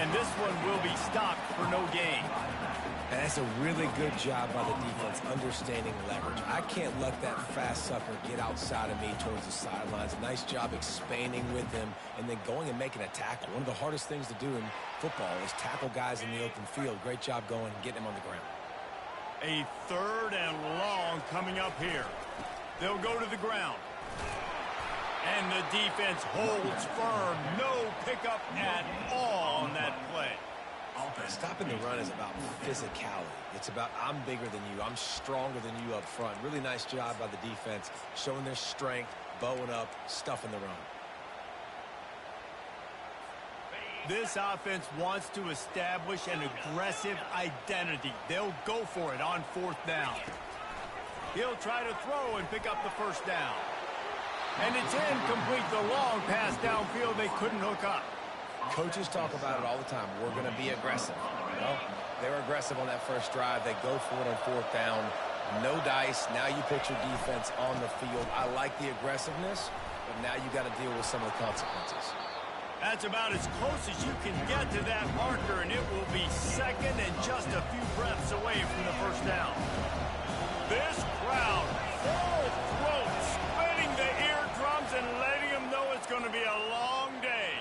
And this one will be stopped for no gain. And that's a really good job by the defense, understanding leverage. I can't let that fast sucker get outside of me towards the sidelines. Nice job expanding with him and then going and making a tackle. One of the hardest things to do in football is tackle guys in the open field. Great job going and getting him on the ground. A 3rd and long coming up here. They'll go to the ground. And the defense holds firm. No pickup at all on that play. Stopping the run is about physicality. It's about I'm bigger than you. I'm stronger than you up front. Really nice job by the defense, showing their strength, bowing up, stuffing the run. This offense wants to establish an aggressive identity. They'll go for it on 4th down. He'll try to throw and pick up the 1st down. And it's incomplete. The long pass downfield they couldn't hook up. Coaches talk about it all the time. We're going to be aggressive. Well, they were aggressive on that first drive. They go for it on 4th down. No dice. Now you put your defense on the field. I like the aggressiveness, but now you got to deal with some of the consequences. That's about as close as you can get to that marker, and it will be 2nd and just a few breaths away from the 1st down. This crowd, full throat, splitting the eardrums and letting them know it's going to be a long day.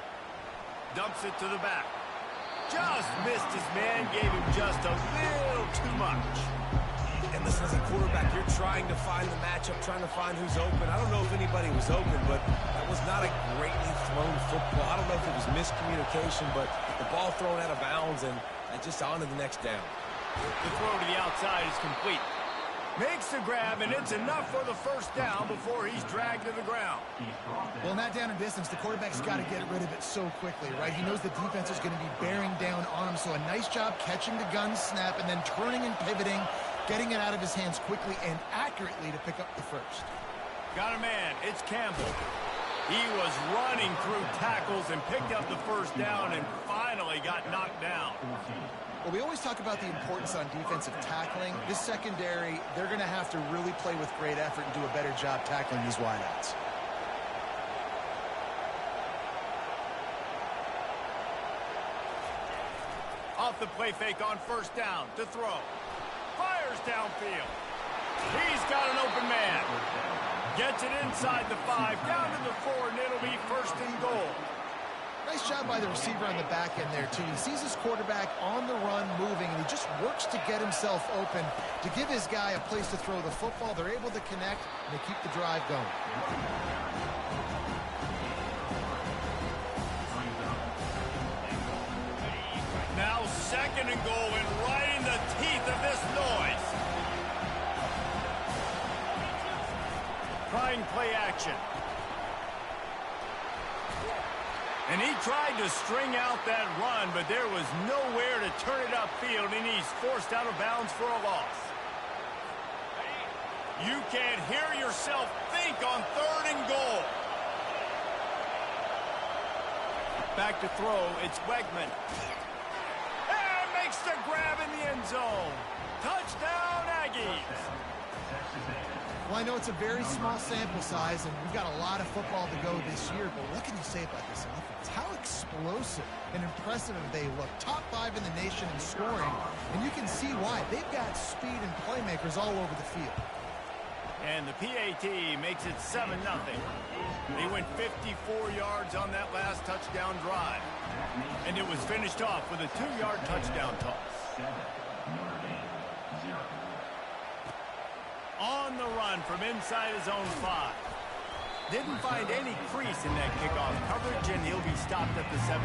Dumps it to the back. Just missed his man, gave him just a little too much. And listen, as a quarterback, you're trying to find the matchup, trying to find who's open. I don't know if anybody was open, but that was not a greatly thrown football. I don't know if it was miscommunication, but the ball thrown out of bounds and just on to the next down. The throw to the outside is complete. Makes the grab, and it's enough for the 1st down before he's dragged to the ground. Well, in that down and distance, the quarterback's got to get rid of it so quickly, right? He knows the defense is going to be bearing down on him, so a nice job catching the gun snap and then turning and pivoting, getting it out of his hands quickly and accurately to pick up the 1st. Got a man. It's Campbell. He was running through tackles and picked up the 1st down and finally got knocked down. Well, we always talk about the importance on defensive tackling. This secondary, they're going to have to really play with great effort and do a better job tackling these wideouts. Off the play fake on 1st down to throw. Fires downfield. He's got an open man. Gets it inside the 5, down to the 4, and it'll be 1st and goal. Nice job by the receiver on the back end there, too. He sees his quarterback on the run moving, and he just works to get himself open to give his guy a place to throw the football. They're able to connect, and they keep the drive going. Now 2nd and goal, and right in the teeth of this noise. Trying play action. And he tried to string out that run, but there was nowhere to turn it upfield, and he's forced out of bounds for a loss. You can't hear yourself think on 3rd and goal. Back to throw, it's Wegman. And makes the grab in the end zone. Touchdown, Aggies. Well, I know it's a very small sample size, and we've got a lot of football to go this year, but what can you say about this offense? How explosive and impressive they look. Top 5 in the nation in scoring, and you can see why. They've got speed and playmakers all over the field. And the PAT makes it 7-0. They went 54 yards on that last touchdown drive. And it was finished off with a 2-yard touchdown toss. On the run from inside his own 5. Didn't find any crease in that kickoff coverage, and he'll be stopped at the 17.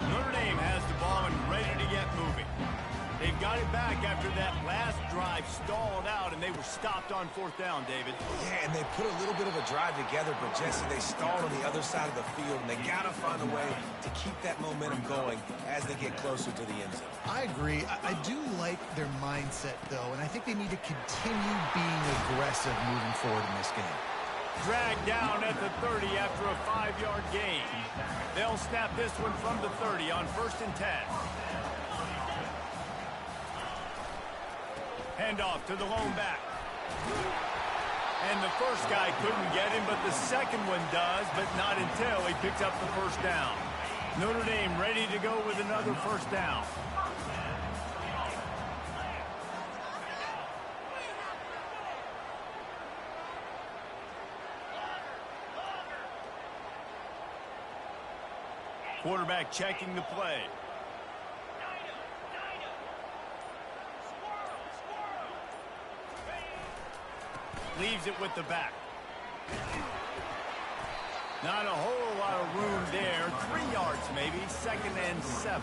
Notre Dame has the ball and ready to get moving. They've got it back after that last drive stalled out, and they were stopped on 4th down, David. Yeah, and they put a little bit of a drive together, but Jesse, they stalled on the other side of the field, and they got to find a way to keep that momentum going as they get closer to the end zone. I agree. I do like their mindset, though, and I think they need to continue being aggressive moving forward in this game. Dragged down at the 30 after a 5-yard gain. They'll snap this one from the 30 on 1st and 10. Handoff to the lone back. And the first guy couldn't get him, but the second one does, but not until he picks up the 1st down. Notre Dame ready to go with another first down. Quarterback checking the play. Leaves it with the back. Not a whole lot of room there. 3 yards maybe. 2nd and 7.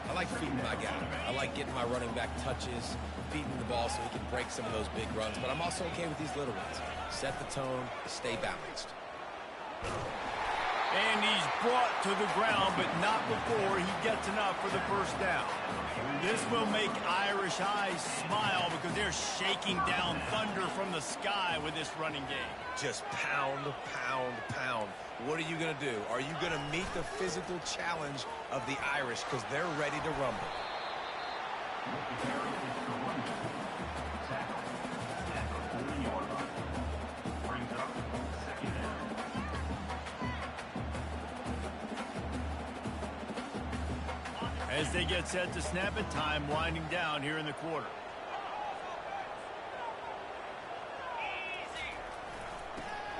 I like feeding my guy. I like getting my running back touches, feeding the ball so he can break some of those big runs. But I'm also okay with these little ones. Set the tone, stay balanced. And he's brought to the ground, but not before he gets enough for the first down. This will make Irish eyes smile because they're shaking down thunder from the sky with this running game. Just pound, pound, pound. What are you going to do? Are you going to meet the physical challenge of the Irish because they're ready to rumble? As they get set to snap it, time winding down here in the quarter.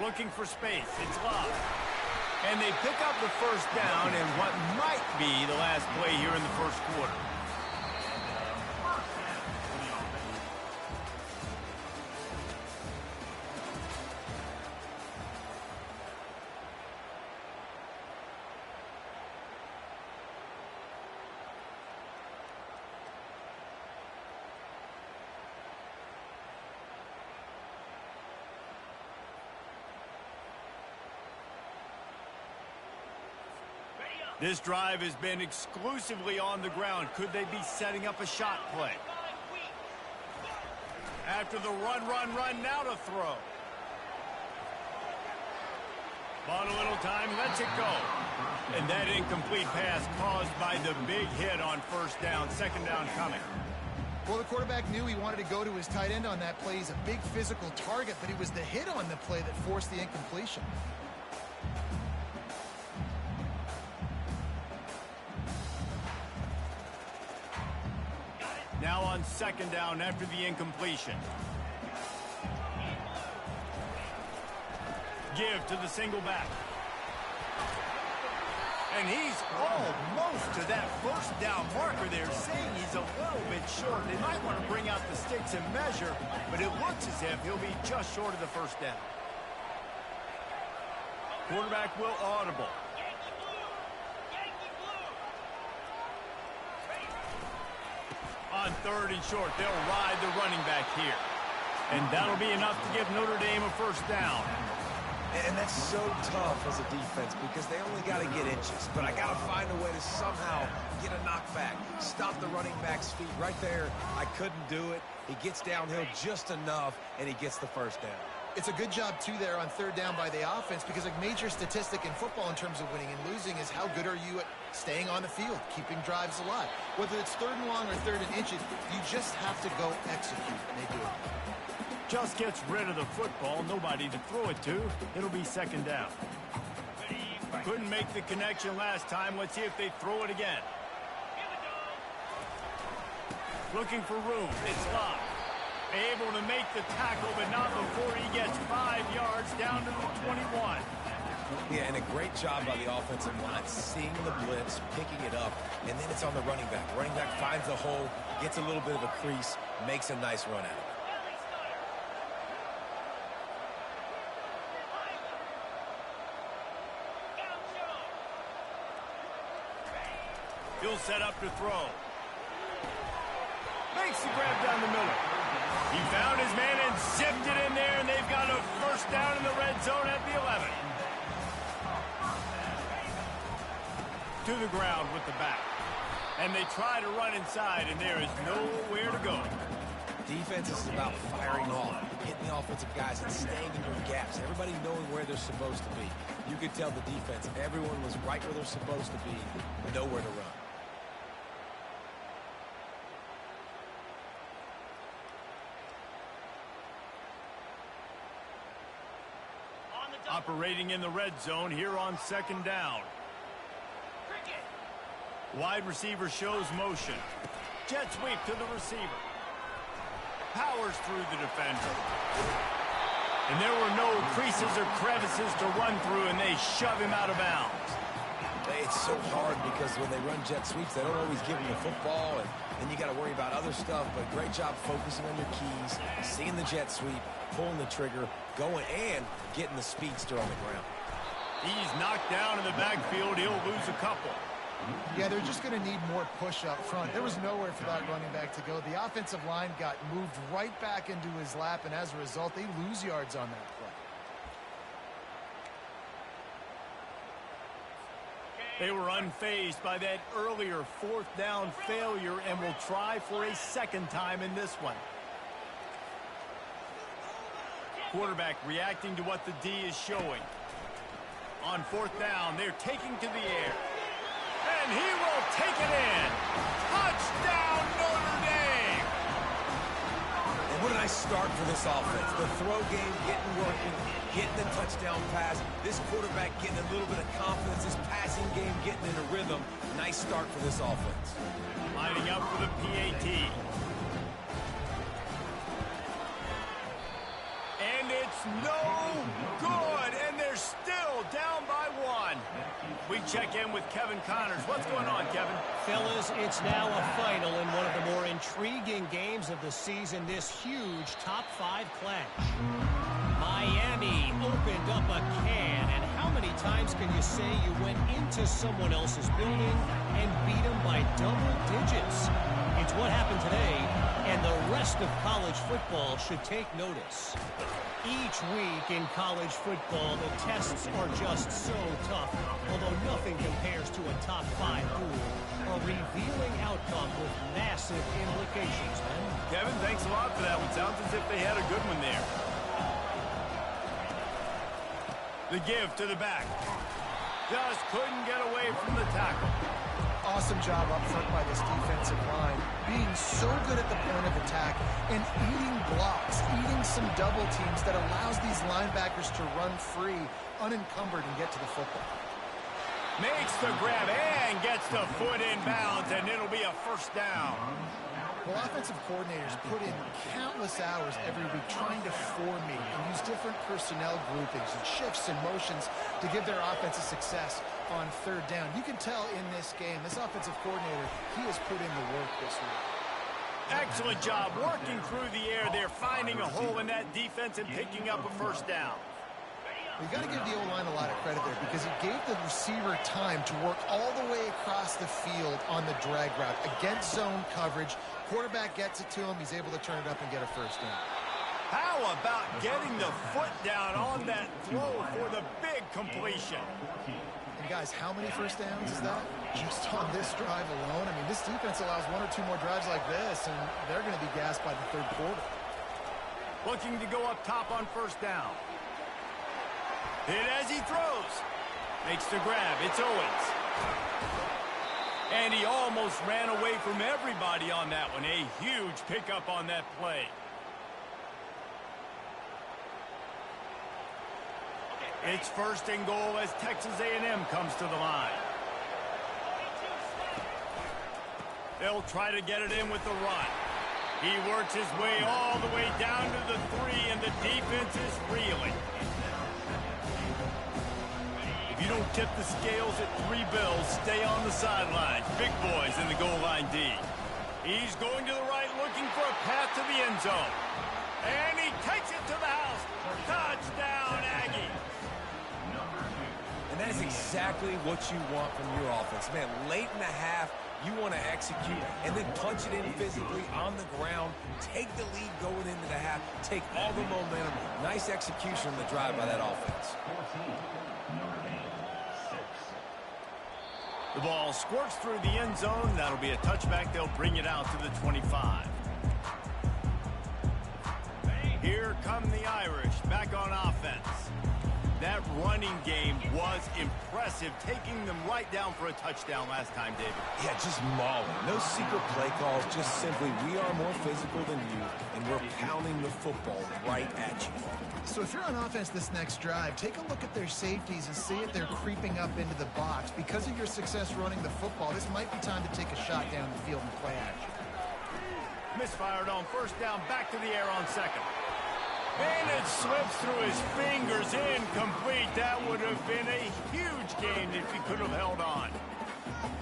Looking for space. It's Love. And they pick up the first down in what might be the last play here in the first quarter. This drive has been exclusively on the ground. Could they be setting up a shot play? After the run, now to throw. Bought a little time, lets it go. And that incomplete pass caused by the big hit on first down. 2nd down coming. Well, the quarterback knew he wanted to go to his tight end on that play. He's a big physical target, but it was the hit on the play that forced the incompletion. Now on 2nd down after the incompletion. Give to the single back. And he's almost to that first down marker there, saying he's a little bit short. They might want to bring out the sticks and measure, but it looks as if he'll be just short of the first down. Quarterback will audible. On 3rd and short, they'll ride the running back here. And that'll be enough to give Notre Dame a first down. And that's so tough as a defense because they only got to get inches. But I got to find a way to somehow get a knockback, stop the running back's feet right there. I couldn't do it. He gets downhill just enough, and he gets the first down. It's a good job, too, there on 3rd down by the offense because a major statistic in football in terms of winning and losing is how good are you at staying on the field, keeping drives alive. Whether it's 3rd and long or 3rd and inches, you just have to go execute, and they do it. Just gets rid of the football, nobody to throw it to. It'll be 2nd down. Couldn't make the connection last time. Let's see if they throw it again. Looking for room. It's Love. Able to make the tackle, but not before he gets 5 yards down to the 21. Yeah, and a great job by the offensive line, seeing the blitz, picking it up, and then it's on the running back. Running back finds the hole, gets a little bit of a crease, makes a nice run out of it. He'll set up to throw. Makes the grab down the middle. He found his man and zipped it in there, and they've got a first down in the red zone at the 11. To the ground with the back. And they try to run inside, and there is nowhere to go. Defense is about firing off, hitting the offensive guys and staying in your gaps. Everybody knowing where they're supposed to be. You could tell the defense, everyone was right where they're supposed to be, nowhere to run. Operating in the red zone here on 2nd down. Wide receiver shows motion. Jet sweep to the receiver. Powers through the defender. And there were no creases or crevices to run through, and they shove him out of bounds. It's so hard because when they run jet sweeps, they don't always give him the football, and then you got to worry about other stuff. But great job focusing on your keys, seeing the jet sweep, pulling the trigger, going and getting the speedster on the ground. He's knocked down in the backfield. He'll lose a couple. Yeah, they're just going to need more push up front. There was nowhere for that running back to go. The offensive line got moved right back into his lap, and as a result, they lose yards on that play. They were unfazed by that earlier fourth down failure and will try for a second time in this one. Quarterback reacting to what the D is showing. On fourth down, they're taking to the air. And he will take it in. Touchdown, Notre Dame! And what a nice start for this offense. The throw game getting working, getting the touchdown pass. This quarterback getting a little bit of confidence. This passing game getting in a rhythm. Nice start for this offense. Lining up for the PAT. And it's no good, and they're still down by one. We check in with Kevin Connors. What's going on, Kevin? Fellas, it's now a final in one of the more intriguing games of the season, this huge top-5 clash. Miami opened up a can, and how many times can you say you went into someone else's building and beat them by double digits? It's what happened today, and the rest of college football should take notice. Each week in college football, the tests are just so tough, although nothing compares to a top-5 duel, a revealing outcome with massive implications, man. Kevin, thanks a lot for that one. Sounds as if they had a good one there. The give to the back. Just couldn't get away from the tackle. Awesome job up front by this defensive line, being so good at the point of attack and eating blocks, eating some double teams that allows these linebackers to run free, unencumbered, and get to the football. Makes the grab and gets the foot in bounds, and it'll be a first down. Well, offensive coordinators put in countless hours every week trying to formate and use different personnel groupings and shifts and motions to give their offense a success on third down. You can tell in this game, this offensive coordinator, he has put in the work this week. Excellent job working through the air there, finding a hole in that defense and picking up a first down. You got to give the O-line a lot of credit there because he gave the receiver time to work all the way across the field on the drag route against zone coverage. Quarterback gets it to him. He's able to turn it up and get a first down. How about getting the foot down on that throw for the big completion? And guys, how many first downs is that? Just on this drive alone. I mean, this defense allows one or two more drives like this, and they're going to be gassed by the third quarter. Looking to go up top on first down. Hit as he throws. Makes the grab. It's Owens. And he almost ran away from everybody on that one. A huge pickup on that play. It's first and goal as Texas A&M comes to the line. They'll try to get it in with the run. He works his way all the way down to the 3, and the defense is reeling. If you don't tip the scales at 3 bills, stay on the sidelines. Big boys in the goal line D. He's going to the right, looking for a path to the end zone. And he takes it to the house. Touchdown, Aggie. And that is exactly what you want from your offense. Man, late in the half, you want to execute and then punch it in physically on the ground, take the lead going into the half, take all the momentum. Nice execution on the drive by that offense. The ball squirts through the end zone. That'll be a touchback. They'll bring it out to the 25. Here come the Irish back on offense. That running game was impressive, taking them right down for a touchdown last time, David. Yeah, just mauling. No secret play calls, just simply we are more physical than you, and we're pounding the football right at you. So if you're on offense this next drive, take a look at their safeties and see if they're creeping up into the box. Because of your success running the football, this might be time to take a shot down the field and play action. Misfired on first down, back to the air on second. And it slips through his fingers, incomplete. That would have been a huge gain if he could have held on.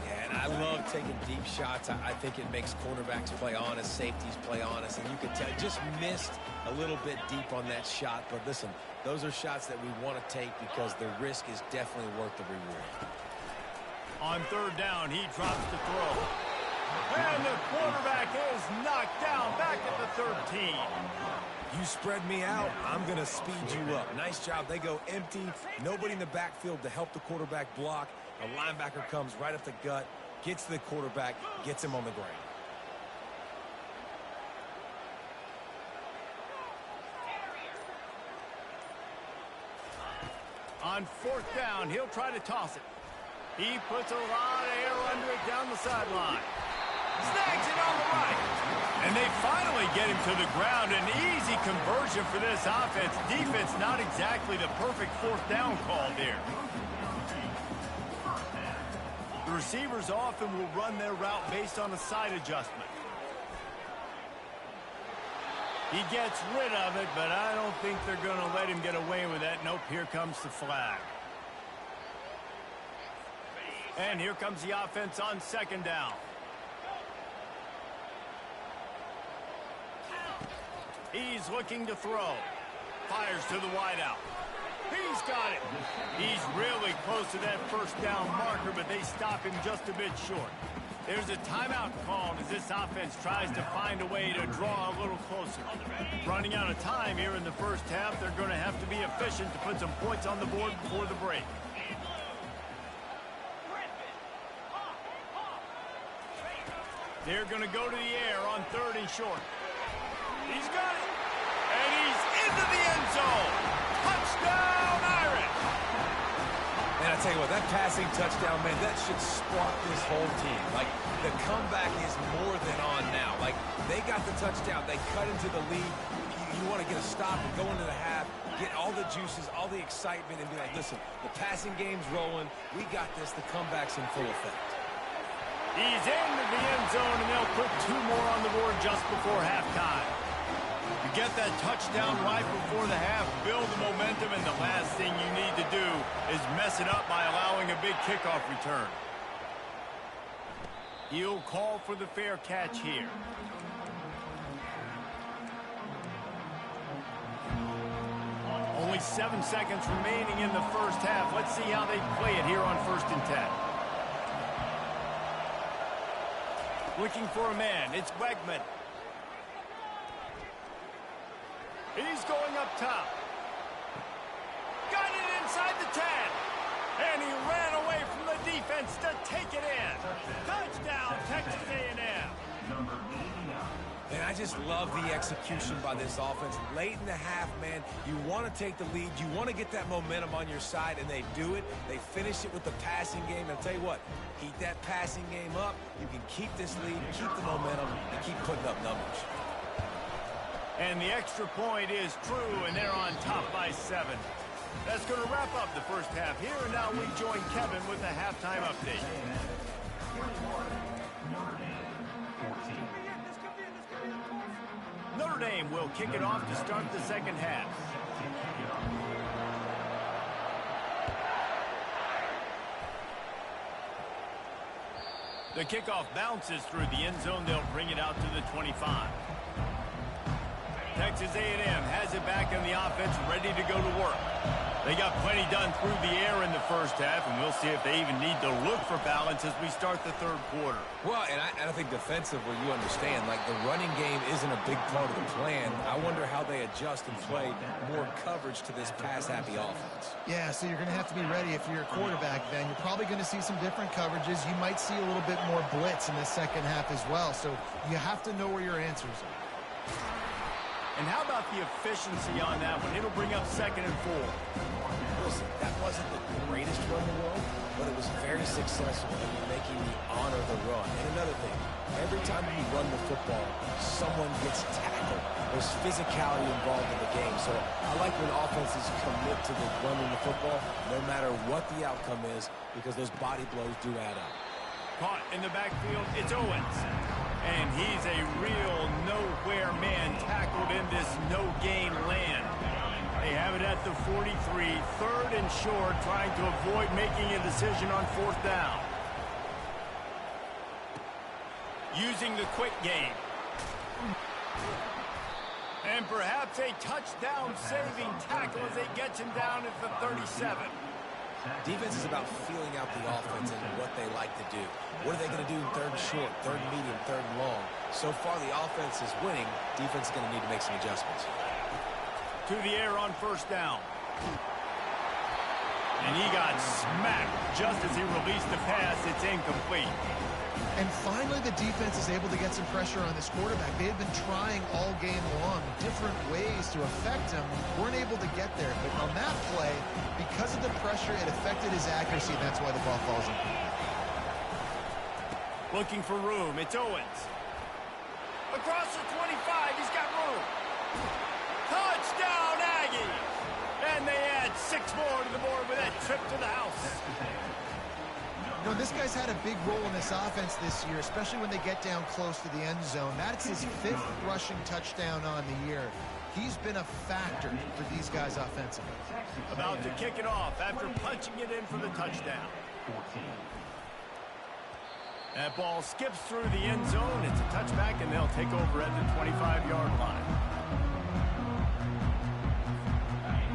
Yeah, and I love taking deep shots. I think it makes cornerbacks play honest, safeties play honest, and you can tell just missed a little bit deep on that shot. But listen, those are shots that we want to take because the risk is definitely worth the reward. On third down, he drops the throw. And the quarterback is knocked down back at the 13. You spread me out, I'm going to speed you up. Nice job. They go empty. Nobody in the backfield to help the quarterback block. A linebacker comes right up the gut, gets to the quarterback, gets him on the ground. On fourth down, he'll try to toss it. He puts a lot of air under it down the sideline. Snags it on the right. And they finally get him to the ground. An easy conversion for this offense. Defense not exactly the perfect fourth down call there. The receivers often will run their route based on a side adjustment. He gets rid of it, but I don't think they're going to let him get away with that. Nope, here comes the flag. And here comes the offense on second down. He's looking to throw. Fires to the wideout. He's got it. He's really close to that first down marker, but they stop him just a bit short. There's a timeout called as this offense tries to find a way to draw a little closer. Running out of time here in the first half, they're going to have to be efficient to put some points on the board before the break. They're going to go to the air on third and short. He's got it. And he's into the end zone. Touchdown, Irish. Man, I tell you what, that passing touchdown, man, that should spark this whole team. Like, the comeback is more than on now. Like, they got the touchdown. They cut into the lead. You want to get a stop and go into the half, get all the juices, all the excitement, and be like, listen, the passing game's rolling. We got this. The comeback's in full effect. He's into the end zone, and they'll put two more on the board just before halftime. You get that touchdown right before the half, build the momentum, and the last thing you need to do is mess it up by allowing a big kickoff return. He'll call for the fair catch here. Only 7 seconds remaining in the first half. Let's see how they play it here on 1st and 10. Looking for a man. It's Wegman. He's going up top. Got it inside the 10. And he ran away from the defense to take it in. Touchdown, Texas A&M. And I just love the execution by this offense. Late in the half, man, you want to take the lead. You want to get that momentum on your side, and they do it. They finish it with the passing game. And I'll tell you what, keep that passing game up. You can keep this lead, keep the momentum, and keep putting up numbers. And the extra point is true, and they're on top by 7. That's going to wrap up the first half here, and now we join Kevin with the halftime update. Notre Dame will kick it off to start the second half. The kickoff bounces through the end zone. They'll bring it out to the 25. Texas A&M has it back in the offense, ready to go to work. They got plenty done through the air in the first half, and we'll see if they even need to look for balance as we start the third quarter. Well, and I think defensively, you understand, like the running game isn't a big part of the plan. I wonder how they adjust and play more coverage to this pass-happy offense. Yeah, so you're going to have to be ready if you're a quarterback then. You're probably going to see some different coverages. You might see a little bit more blitz in the second half as well, so you have to know where your answers are. And how about the efficiency on that one? It'll bring up 2nd and 4. Listen, that wasn't the greatest run in the world, but it was very successful in making me honor the run. And another thing, every time you run the football, someone gets tackled. There's physicality involved in the game. So I like when offenses commit to the running the football, no matter what the outcome is, because those body blows do add up. Caught in the backfield, it's Owens. And he's a real nowhere man tackled in this no-gain land. They have it at the 43, 3rd and short, trying to avoid making a decision on 4th down. Using the quick game. And perhaps a touchdown-saving tackle as they get him down at the 37. Defense is about feeling out the offense and what they like to do. What are they going to do in 3rd and short, 3rd and medium, 3rd and long? So far, the offense is winning. Defense is going to need to make some adjustments. To the air on 1st down. And he got smacked just as he released the pass. It's incomplete. And finally, the defense is able to get some pressure on this quarterback. They had been trying all game long different ways to affect him. Weren't able to get there. But on that play, because of the pressure, it affected his accuracy. And that's why the ball falls in. Looking for room. It's Owens. Across the 25. He's got room. Touchdown, Aggies! And they add 6 more to the board with that trip to the house. You know, this guy's had a big role in this offense this year, especially when they get down close to the end zone. That's his 5th rushing touchdown on the year. He's been a factor for these guys offensively. About to kick it off after punching it in for the touchdown. That ball skips through the end zone. It's a touchback, and they'll take over at the 25-yard line.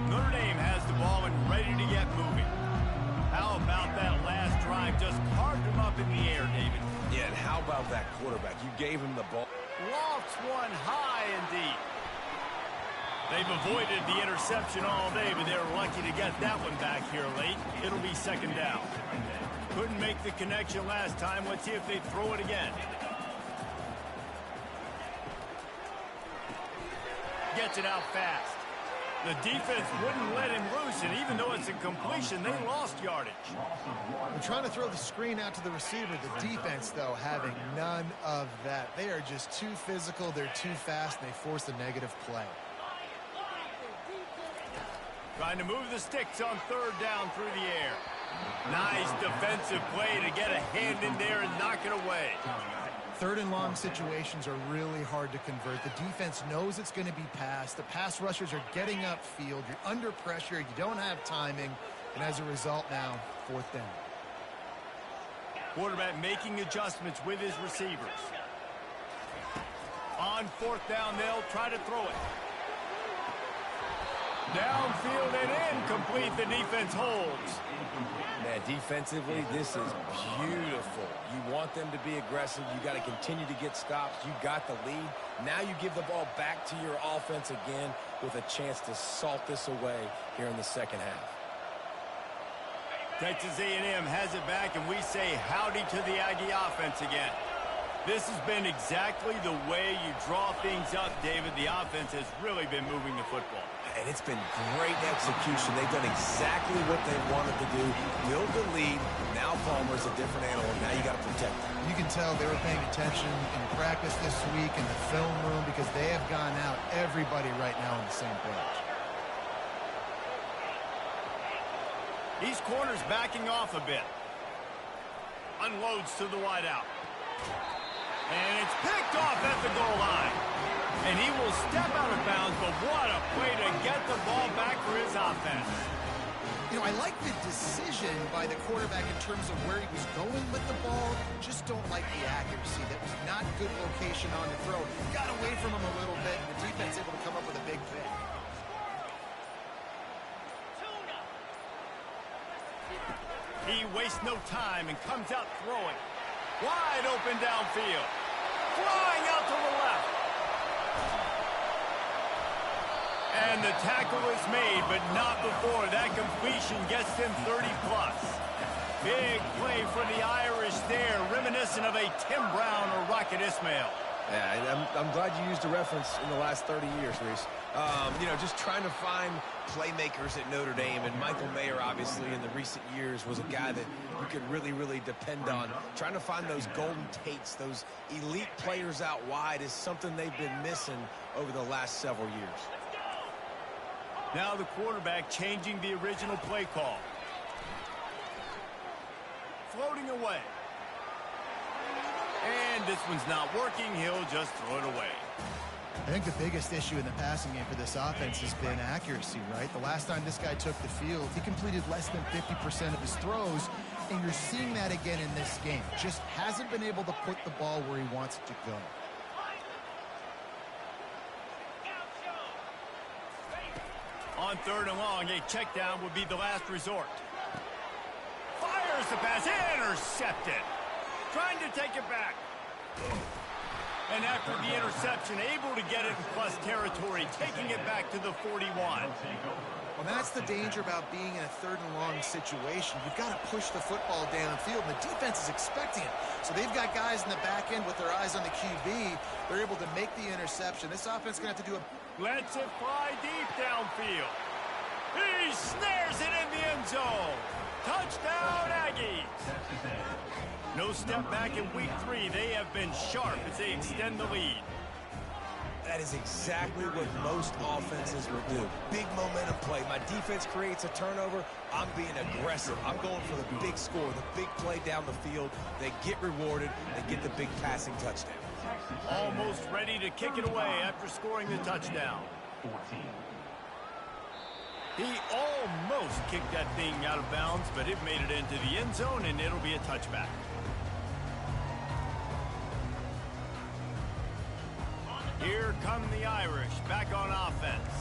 Notre Dame has the ball and ready to get moving. How about that last drive? Just carved him up in the air, David. Yeah, and how about that quarterback? You gave him the ball. Lofts one high and deep. They've avoided the interception all day, but they're lucky to get that one back here late. It'll be 2nd down. Couldn't make the connection last time. Let's see if they throw it again. Gets it out fast. The defense wouldn't let him loose, and even though it's a completion, they lost yardage. They're trying to throw the screen out to the receiver. The defense, though, having none of that. They are just too physical. They're too fast, and they force a negative play. Trying to move the sticks on 3rd down through the air. Nice defensive play to get a hand in there and knock it away. 3rd and long situations are really hard to convert. The defense knows it's going to be passed. The pass rushers are getting upfield. You're under pressure. You don't have timing. And as a result now, 4th down. Quarterback making adjustments with his receivers. On 4th down, they'll try to throw it. Downfield and incomplete. The defense holds. Man, defensively, this is beautiful. You want them to be aggressive. You got to continue to get stops. You got the lead. Now you give the ball back to your offense again with a chance to salt this away here in the 2nd half. Texas A&M has it back, and we say howdy to the Aggie offense again. This has been exactly the way you draw things up, David. The offense has really been moving the football. And it's been great execution. They've done exactly what they wanted to do. Build the lead. Now Palmer's a different animal. Now you got to protect him. You can tell they were paying attention in practice this week in the film room because they have gone out, everybody right now on the same page. These corners backing off a bit. Unloads to the wideout. And it's picked off at the goal line. And he will step out of bounds, but what a play to get the ball back for his offense. You know, I like the decision by the quarterback in terms of where he was going with the ball. Just don't like the accuracy. That was not good location on the throw. Got away from him a little bit, and the defense able to come up with a big pick. He wastes no time and comes out throwing. Wide open downfield. Flying out to the left. And the tackle is made, but not before that completion gets them 30-plus. Big play for the Irish there, reminiscent of a Tim Brown or Rocket Ismail. Yeah, I'm glad you used a reference in the last 30 years, Reese. You know, just trying to find playmakers at Notre Dame, and Michael Mayer, obviously, in the recent years was a guy that you could really depend on. Trying to find those golden takes, those elite players out wide is something they've been missing over the last several years. Now the quarterback changing the original play call. Floating away. And this one's not working. He'll just throw it away. I think the biggest issue in the passing game for this offense has been accuracy, right? The last time this guy took the field, he completed less than 50% of his throws, and you're seeing that again in this game. Just hasn't been able to put the ball where he wants it to go. On 3rd and long, a check down would be the last resort. Fires the pass, intercepted. Trying to take it back. And after the interception, able to get it in plus territory, taking it back to the 41. Well, that's the danger about being in a 3rd and long situation. You've got to push the football downfield, and the defense is expecting it. So they've got guys in the back end with their eyes on the QB. They're able to make the interception. This offense is going to have to do a... Lets it fly deep downfield. He snares it in the end zone. Touchdown, Aggies. No step back in week 3. They have been sharp as they extend the lead. That is exactly what most offenses will do. Big momentum play. My defense creates a turnover. I'm being aggressive. I'm going for the big score, the big play down the field. They get rewarded. They get the big passing touchdown. Almost ready to kick it away after scoring the touchdown. He almost kicked that thing out of bounds, but it made it into the end zone, and it'll be a touchback. Here come the Irish, back on offense.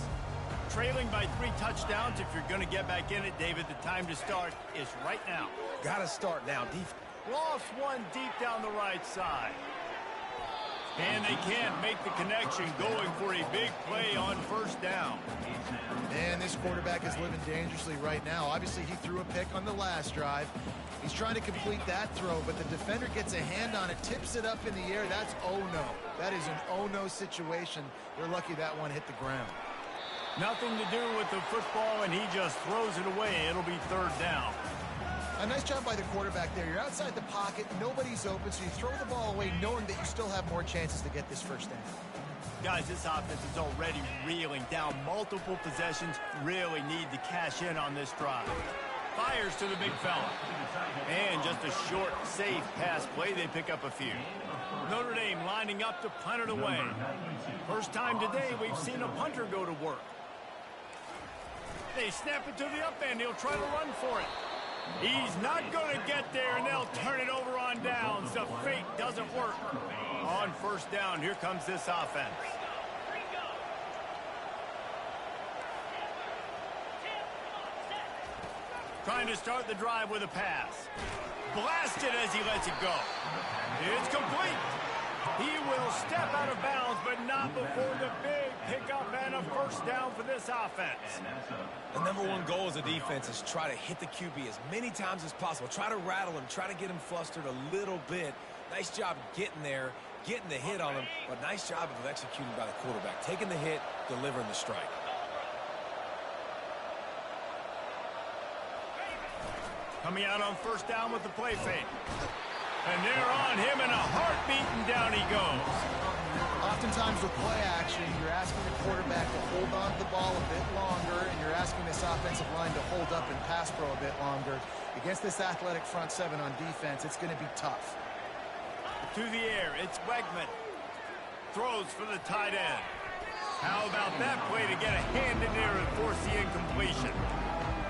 Trailing by 3 touchdowns. If you're going to get back in it, David, the time to start is right now. Got to start now. Lost one deep down the right side. And they can't make the connection, going for a big play on 1st down. Man, this quarterback is living dangerously right now. Obviously, he threw a pick on the last drive. He's trying to complete that throw, but the defender gets a hand on it, tips it up in the air. That's oh-no. That is an oh-no situation. They're lucky that one hit the ground. Nothing to do with the football, and he just throws it away. It'll be 3rd down. A nice job by the quarterback there. You're outside the pocket, nobody's open, so you throw the ball away knowing that you still have more chances to get this 1st down. Guys, this offense is already reeling down multiple possessions. Really need to cash in on this drive. Fires to the big fella. And just a short, safe pass play. They pick up a few. Notre Dame lining up to punt it away. First time today we've seen a punter go to work. They snap it to the up end. He'll try to run for it. He's not going to get there, and they'll turn it over on downs. The fake doesn't work. On 1st down, here comes this offense. Trying to start the drive with a pass. Blasted as he lets it go. It's complete. He will step out of bounds, but not before the big pickup and a 1st down for this offense. The #1 goal as a defense is try to hit the QB as many times as possible. Try to rattle him, try to get him flustered a little bit. Nice job getting there, getting the hit on him, but nice job of executing by the quarterback. Taking the hit, delivering the strike. Coming out on 1st down with the play fake. And they're on him, and a heartbeat, and down he goes. Oftentimes with play action, you're asking the quarterback to hold on to the ball a bit longer, and you're asking this offensive line to hold up and pass pro a bit longer. Against this athletic front 7 on defense, it's going to be tough. To the air, it's Wegman. Throws for the tight end. How about that play to get a hand in there and force the incompletion?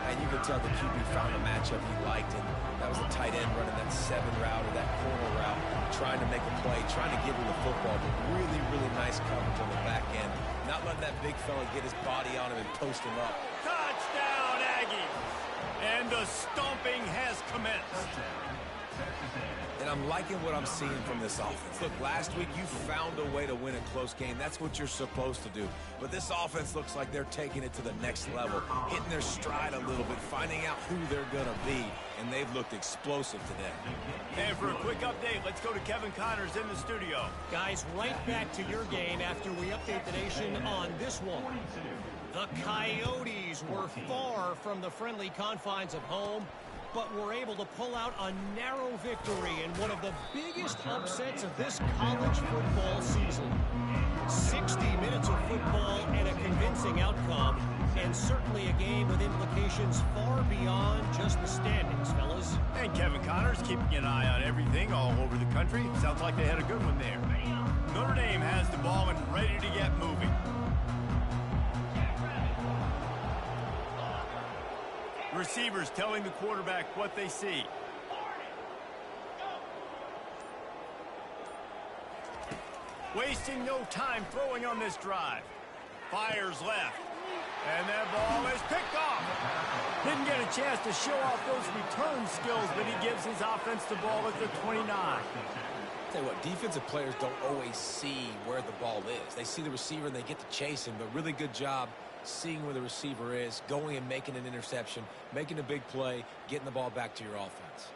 And you could tell the QB found a matchup he liked, and that was the tight end running that 7 route or that corner route, trying to make a play, trying to give him the football, but really nice coverage on the back end. Not letting that big fella get his body on him and post him up. Touchdown, Aggies! And the stomping has commenced. And I'm liking what I'm seeing from this offense. Look, last week you found a way to win a close game. That's what you're supposed to do. But this offense looks like they're taking it to the next level, hitting their stride a little bit, finding out who they're going to be, and they've looked explosive today. And for a quick update, let's go to Kevin Connors in the studio. Guys, right back to your game after we update the nation on this one. The Coyotes were far from the friendly confines of home, but were able to pull out a narrow victory in one of the biggest upsets of this college football season. 60 minutes of football and a convincing outcome, and certainly a game with implications far beyond just the standings, fellas. And Kevin Connors keeping an eye on everything all over the country. Sounds like they had a good one there. Notre Dame has the ball and ready to get moving. Receivers telling the quarterback what they see. Wasting no time throwing on this drive. Fires left. And that ball is picked off. Didn't get a chance to show off those return skills, but he gives his offense the ball at the 29. Tell you what, defensive players don't always see where the ball is. They see the receiver and they get to chase him, but really good job seeing where the receiver is, going and making an interception, making a big play, getting the ball back to your offense.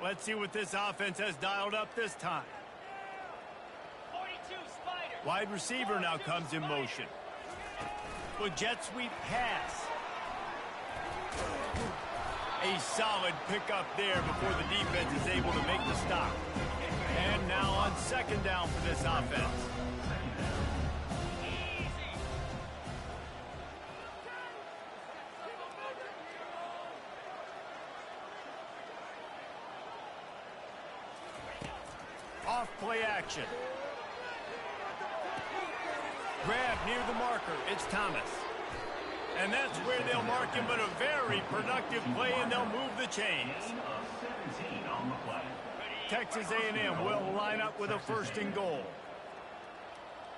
Let's see what this offense has dialed up this time. 42 Spider. Wide receiver now comes in motion. With jet sweep pass. A solid pickup there before the defense is able to make the stop. And now on second down for this offense. Off play action. Grab near the marker. It's Thomas. And that's where they'll mark him, but a very productive play, and they'll move the chains. Texas A&M will line up with a first and goal.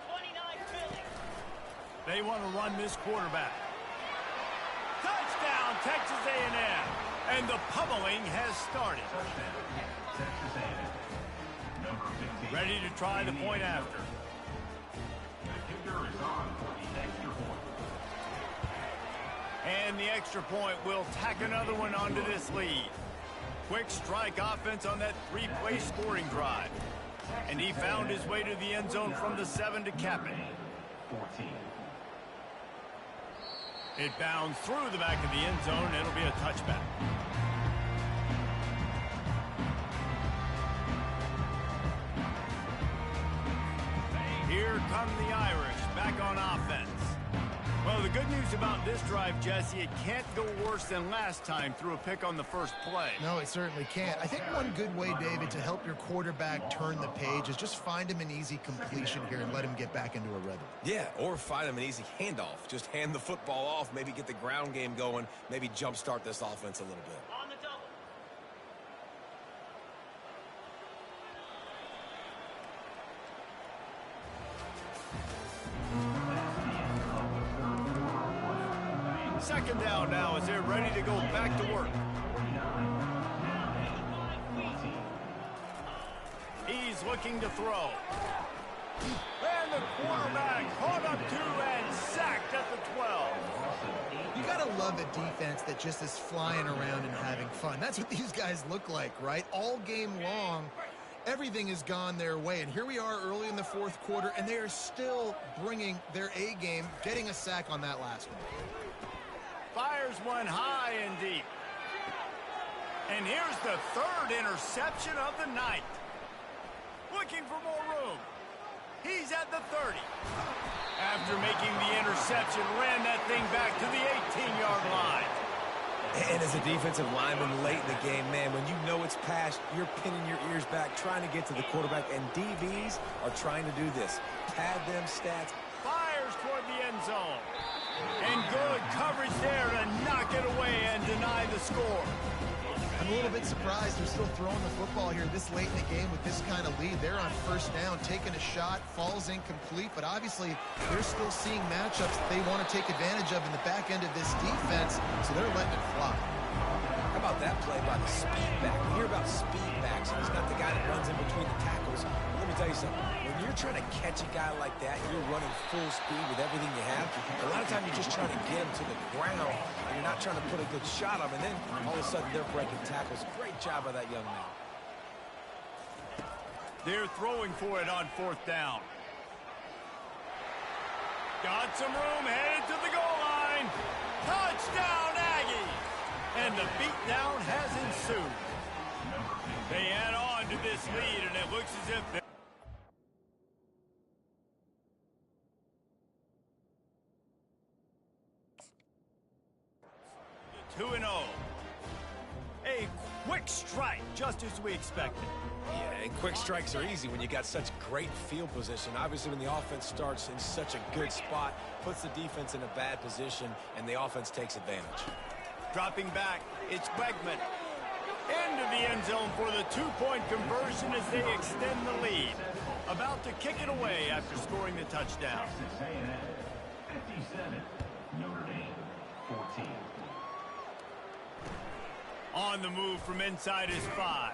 29 Philly. They want to run this quarterback. Touchdown, Texas A&M. And the pummeling has started. Ready to try the point after. And the extra point will tack another one onto this lead. Quick strike offense on that three-play scoring drive. And he found his way to the end zone from the 7 to cap it. It bounds through the back of the end zone, and it'll be a touchback. Here come the Irish back on offense. Well, the good news about this drive, Jesse, it can't go worse than last time through a pick on the first play. No, it certainly can't. I think one good way, David, to help your quarterback turn the page is just find him an easy completion here and let him get back into a rhythm. Yeah, or find him an easy handoff. Just hand the football off, maybe get the ground game going, maybe jumpstart this offense a little bit. On the double. Second down now as they're ready to go back to work. He's looking to throw. And the quarterback caught up to and sacked at the 12. You got to love a defense that just is flying around and having fun. That's what these guys look like, right? All game long, everything has gone their way. And here we are early in the fourth quarter, and they are still bringing their A game, getting a sack on that last one. Fires one high and deep. And here's the third interception of the night. Looking for more room. He's at the 30. After making the interception, ran that thing back to the 18-yard line. And as a defensive lineman late in the game, man, when you know it's past, you're pinning your ears back, trying to get to the quarterback, and DBs are trying to do this. Pad them stats. Fires toward the end zone. And good coverage there to knock it away and deny the score. I'm a little bit surprised they're still throwing the football here this late in the game with this kind of lead. They're on first down, taking a shot, falls incomplete, but obviously they're still seeing matchups that they want to take advantage of in the back end of this defense, so they're letting it fly. How about about that play by the speed back? We hear about speed backs, and he's not the guy that runs in between the tackles. Let me tell you something. When you're trying to catch a guy like that, you're running full speed with everything you have. A lot of times you're just trying to get him to the ground, and you're not trying to put a good shot on him, and then all of a sudden they're breaking tackles. Great job by that young man. They're throwing for it on 4th down. Got some room, headed to the goal line. Touchdown, Aggies! And the beatdown has ensued. They add on to this lead, and it looks as if they're 2-0. A quick strike, just as we expected. Yeah, and quick strikes are easy when you got such great field position. Obviously, when the offense starts in such a good spot, puts the defense in a bad position, and the offense takes advantage. Dropping back, it's Wegman. Into the end zone for the 2-point conversion as they extend the lead. About to kick it away after scoring the touchdown. 57, Notre Dame, 14. On the move from inside his 5.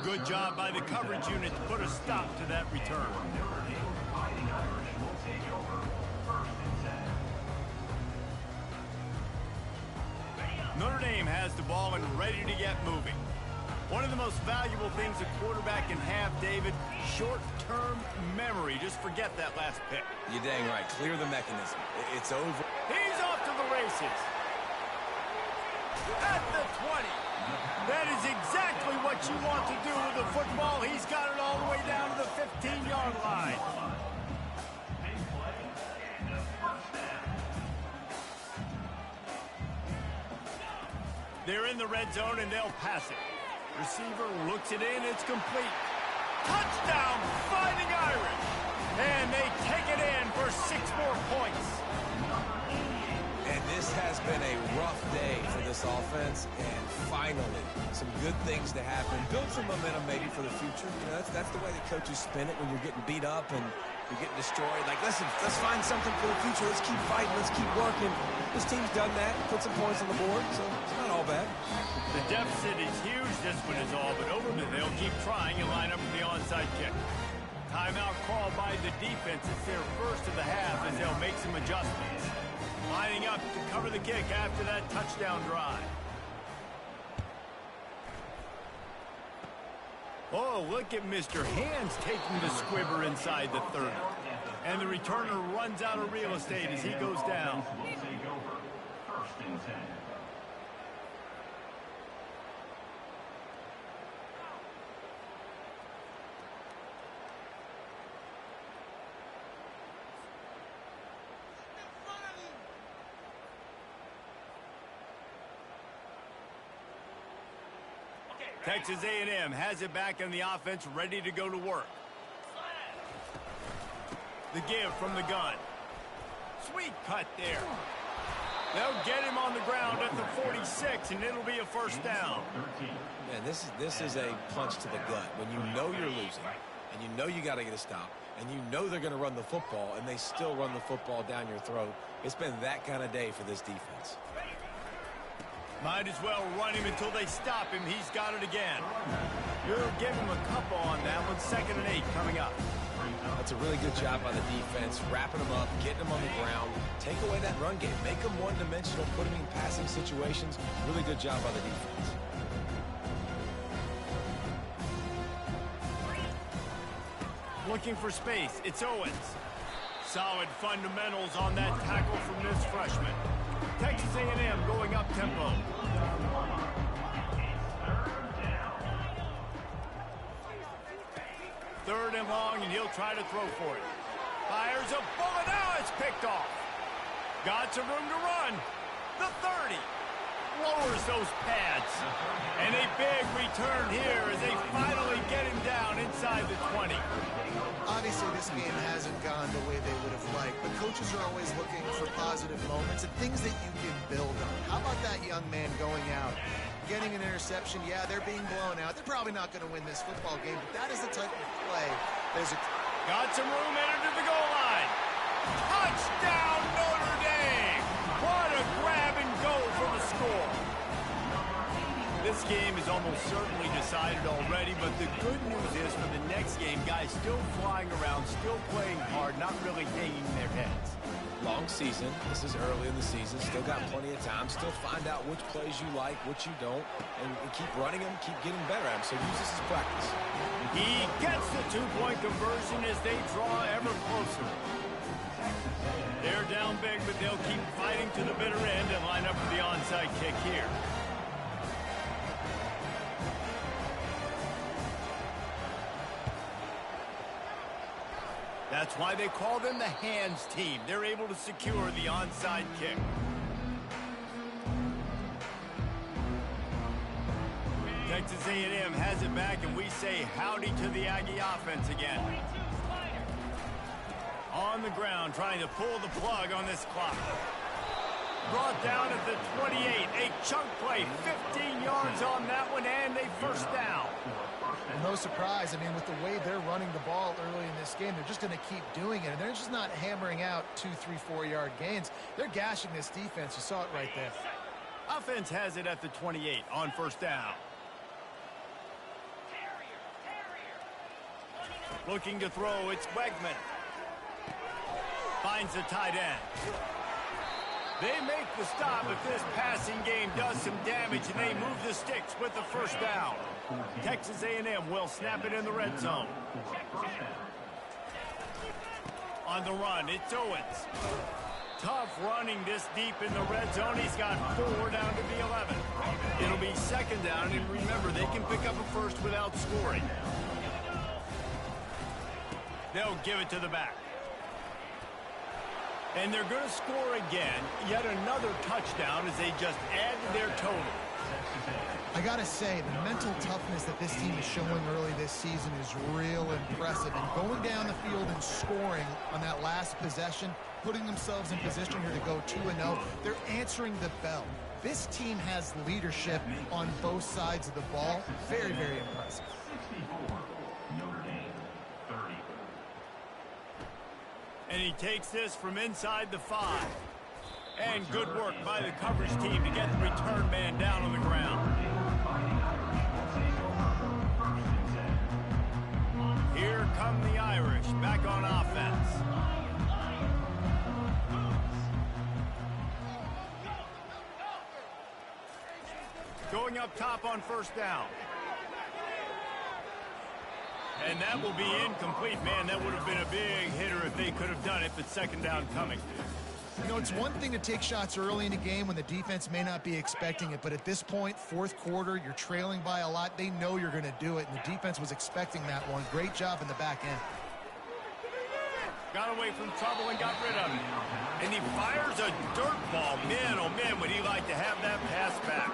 Good job by the coverage unit to put a stop to that return. Notre Dame has the ball and ready to get moving. One of the most valuable things a quarterback can have, David, short-term memory. Just forget that last pick. You're dang right. Clear the mechanism. It's over. He's off to the races. At the 20. That is exactly what you want to do with the football. He's got it all the way down to the 15-yard line. They're in the red zone, and they'll pass it. Receiver looks it in. It's complete. Touchdown, Fighting Irish. And they take it in for 6 more points. And this has been a rough day for this offense, and finally, some good things to happen. Build some momentum maybe for the future. You know, that's the way the coaches spin it when you're getting beat up and you're getting destroyed. Like, listen, let's find something for the future. Let's keep fighting. Let's keep working. This team's done that, put some points on the board, so it's not all bad. The deficit is huge. This one is all but over, but they'll keep trying and line up for the onside kick. Timeout called by the defense. It's their first of the half as they'll make some adjustments. Lining up to cover the kick after that touchdown drive. Oh, look at Mr. Hands taking the squibber inside the 30. And the returner runs out of real estate as he goes down. First and 10. Texas A&M has it back in the offense, ready to go to work. The give from the gun. Sweet cut there. They'll get him on the ground at the 46, and it'll be a first down. Man, this is a punch to the gut. When you know you're losing, and you know you got to get a stop, and you know they're going to run the football, and they still run the football down your throat. It's been that kind of day for this defense. Might as well run him until they stop him. He's got it again. You'll give him a couple on that one. 2nd and 8 coming up. That's a really good job by the defense, wrapping them up, getting them on the ground. Take away that run game. Make them one-dimensional, put them in passing situations. Really good job by the defense. Looking for space. It's Owens. Solid fundamentals on that tackle from this freshman. Texas A&M going up tempo. Third and long, and he'll try to throw for it. Fires a bullet. Now it's picked off. Got some room to run. The 30. Lowers those pads. And a big return here as they finally get him down inside the 20. Obviously, this game hasn't gone the way they would have liked, but coaches are always looking for positive moments and things that you can build on. How about that young man going out, getting an interception? Yeah, they're being blown out. They're probably not going to win this football game, but that is the type of play. Got some room headed to the goal line. Touchdown, Notre Dame! What a grab and go for the score. This game is almost certainly decided already, but the good news is for the next game, guys still flying around, still playing hard, not really hanging their heads. Long season. This is early in the season. Still got plenty of time. Still find out which plays you like, which you don't, and keep running them, keep getting better at them. So use this as practice. He gets the two-point conversion as they draw ever closer. They're down big, but they'll keep fighting to the bitter end and line up for the onside kick here. That's why they call them the hands team. They're able to secure the onside kick. Texas A&M has it back, and we say howdy to the Aggie offense again. On the ground, trying to pull the plug on this clock. Brought down at the 28. A chunk play, 15 yards on that one, and a first down. No surprise. I mean, with the way they're running the ball early in this game, they're just going to keep doing it. And they're just not hammering out 2, 3, 4-yard gains. They're gashing this defense. You saw it right there. Offense has it at the 28 on first down. Looking to throw, it's Wegman. Finds the tight end. They make the stop, but this passing game does some damage, and they move the sticks with the first down. Texas A&M will snap it in the red zone. On the run, it's Owens. Tough running this deep in the red zone. He's got 4 down to the 11. It'll be second down, and remember, they can pick up a first without scoring. They'll give it to the back. And they're going to score again. Yet another touchdown as they just add to their total. I got to say, the mental toughness that this team is showing early this season is real impressive. And going down the field and scoring on that last possession, putting themselves in position here to go 2-0, they're answering the bell. This team has leadership on both sides of the ball. Very, very impressive. 64, Notre Dame, 30. And he takes this from inside the 5. And good work by the coverage team to get the return man down on the ground. Here come the Irish back on offense. Going up top on first down. And that will be incomplete. Man, that would have been a big hitter if they could have done it, but second down coming. You know, it's one thing to take shots early in a game when the defense may not be expecting it, but at this point, fourth quarter, you're trailing by a lot. They know you're going to do it, and the defense was expecting that one. Great job in the back end. Got away from trouble and got rid of it. And he fires a dirt ball. Man, oh man, would he like to have that pass back.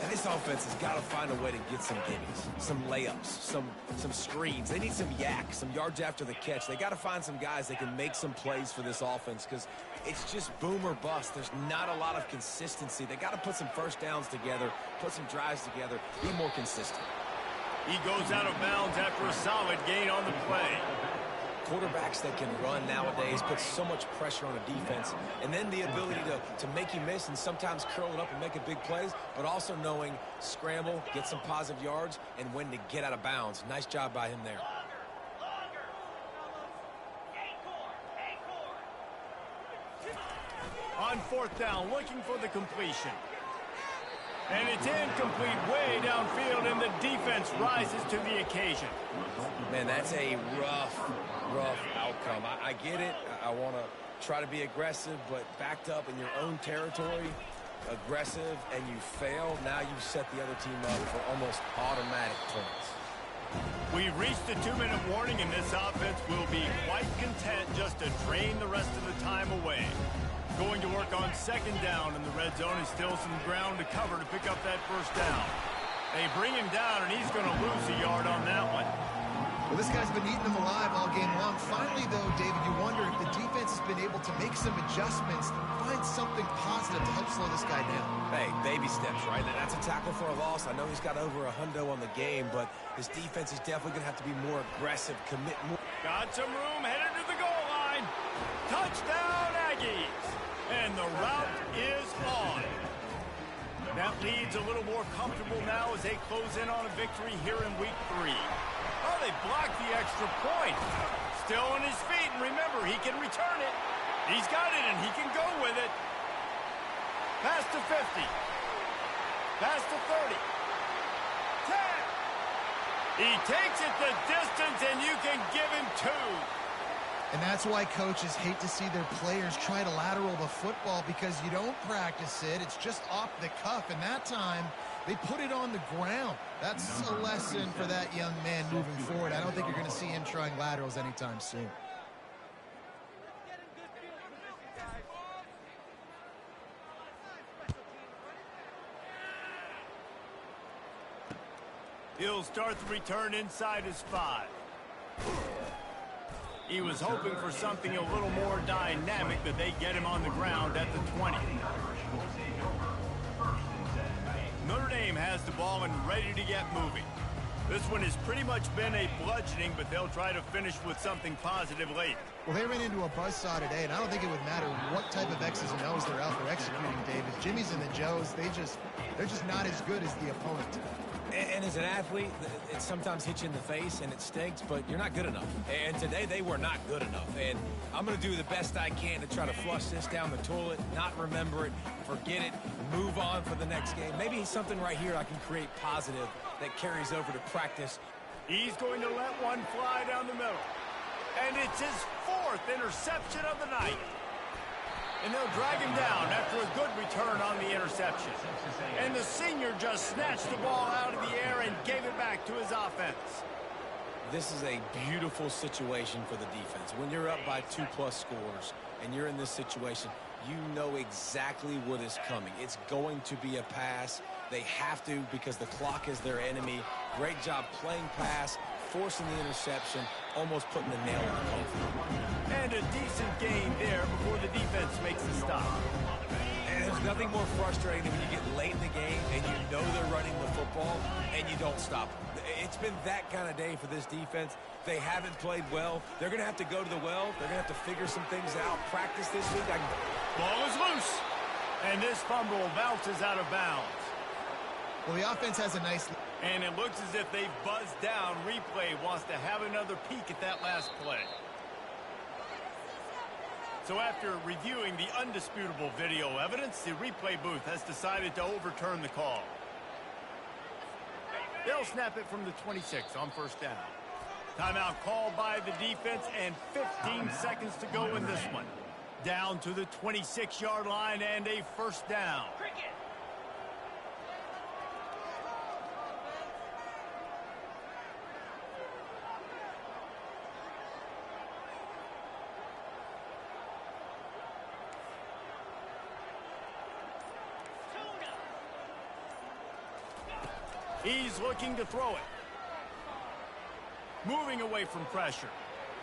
And this offense has got to find a way to get some gimmies, some layups, some screens. They need some yak, some yards after the catch. They got to find some guys that can make some plays for this offense because it's just boom or bust. There's not a lot of consistency. They got to put some first downs together, put some drives together, be more consistent. He goes out of bounds after a solid gain on the play. Quarterbacks that can run nowadays put so much pressure on a defense, and then the ability to make you miss and sometimes curl it up and make a big plays, but also knowing scramble, get some positive yards, and when to get out of bounds. Nice job by him there. On fourth down, looking for the completion. And it's incomplete way downfield, and the defense rises to the occasion. Man, that's a rough outcome. I get it. I want to try to be aggressive, but backed up in your own territory, aggressive, and you fail, now you set the other team up for almost automatic points. We've reached the 2-minute warning, and this offense will be quite content just to drain the rest of the time away. Going to work on second down in the red zone, and still some ground to cover to pick up that first down. They bring him down, and he's going to lose a yard on that one. Well, this guy's been eating them alive all game long. Finally, though, David, you wonder if the defense has been able to make some adjustments, find something positive to help slow this guy down. Hey, baby steps, right? That's a tackle for a loss. I know he's got over $100 on the game, but his defense is definitely going to have to be more aggressive, commit more. Got some room, headed to the goal line. Touchdown, Aggies. And the route is on. That lead's a little more comfortable now as they close in on a victory here in week 3. Oh, they blocked the extra point. Still on his feet, and remember, he can return it. He's got it, and he can go with it. Pass to 50. Pass to 30. 10. He takes it the distance, and you can give him 2. And that's why coaches hate to see their players try to lateral the football, because you don't practice it. It's just off the cuff, and that time they put it on the ground. That's a lesson for that young man moving forward. I don't think you're going to see him trying laterals anytime soon. He'll start the return inside his 5. He was hoping for something a little more dynamic, but they get him on the ground at the 20. Notre Dame has the ball and ready to get moving. This one has pretty much been a bludgeoning, but they'll try to finish with something positive late. Well, they ran into a buzzsaw today, and I don't think it would matter what type of X's and O's they're out there executing, David. Jimmy's and the Joes, they're just not as good as the opponent. And as an athlete, it sometimes hits you in the face and it stinks, but you're not good enough. And today they were not good enough. And I'm going to do the best I can to try to flush this down the toilet, not remember it, forget it, move on for the next game. Maybe something right here I can create positive that carries over to practice. He's going to let one fly down the middle. And it's his 4th interception of the night. And they'll drag him down after a good return on the interception. And the senior just snatched the ball out of the air and gave it back to his offense. This is a beautiful situation for the defense. When you're up by 2+ scores and you're in this situation, you know exactly what is coming. It's going to be a pass. They have to, because the clock is their enemy. Great job playing pass, forcing the interception, almost putting the nail in the coffin. And a decent gain there before the defense makes the stop. And there's nothing more frustrating than when you get late in the game and you know they're running the football and you don't stop them. It's been that kind of day for this defense. They haven't played well. They're going to have to go to the well. They're going to have to figure some things out. Practice this week. Ball is loose. And this fumble bounces out of bounds. Well, the offense has a nice... And it looks as if they've buzzed down. Replay wants to have another peek at that last play. So after reviewing the undisputable video evidence, the replay booth has decided to overturn the call. They'll snap it from the 26 on 1st down. Timeout called by the defense and 15 seconds to go in this one. Down to the 26-yard line and a 1st down. He's looking to throw it. Moving away from pressure.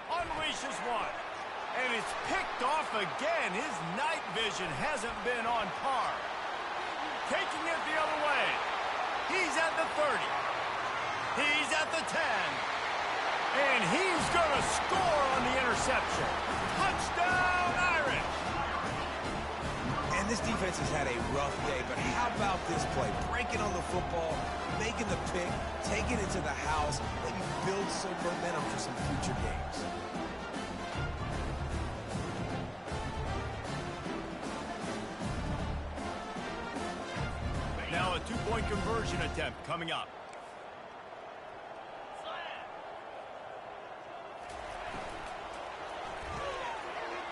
Unleashes one. And it's picked off again. His night vision hasn't been on par. Taking it the other way. He's at the 30. He's at the 10. And he's going to score on the interception. Touchdown, Irish! And this defense has had a rough day, but how about this play? Breaking on the football, making the pick, taking it to the house, maybe build some momentum for some future games. Now a 2-point conversion attempt coming up.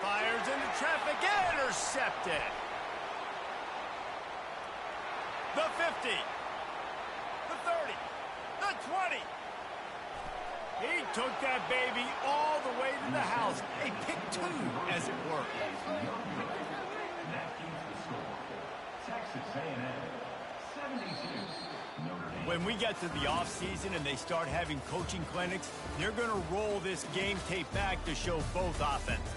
Fires into traffic, intercepted. The 50, the 30, the 20. He took that baby all the way to the house. A pick 2, as it were. That keeps the score. Texas A&M, 72. When we get to the offseason and they start having coaching clinics, they're going to roll this game tape back to show both offenses.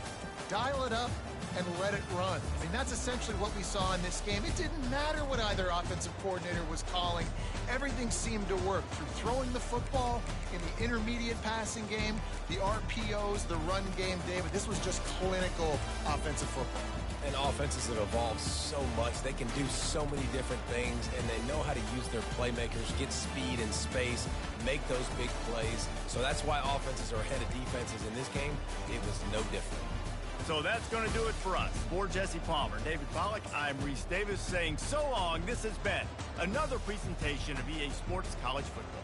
Dial it up, and let it run. I mean, that's essentially what we saw in this game. It didn't matter what either offensive coordinator was calling. Everything seemed to work through throwing the football in the intermediate passing game, the RPOs, the run game, David. This was just clinical offensive football. And offenses have evolved so much. They can do so many different things, and they know how to use their playmakers, get speed and space, make those big plays. So that's why offenses are ahead of defenses in this game. It was no different. So that's going to do it for us. For Jesse Palmer, David Pollack, I'm Reese Davis saying so long. This has been another presentation of EA Sports College Football.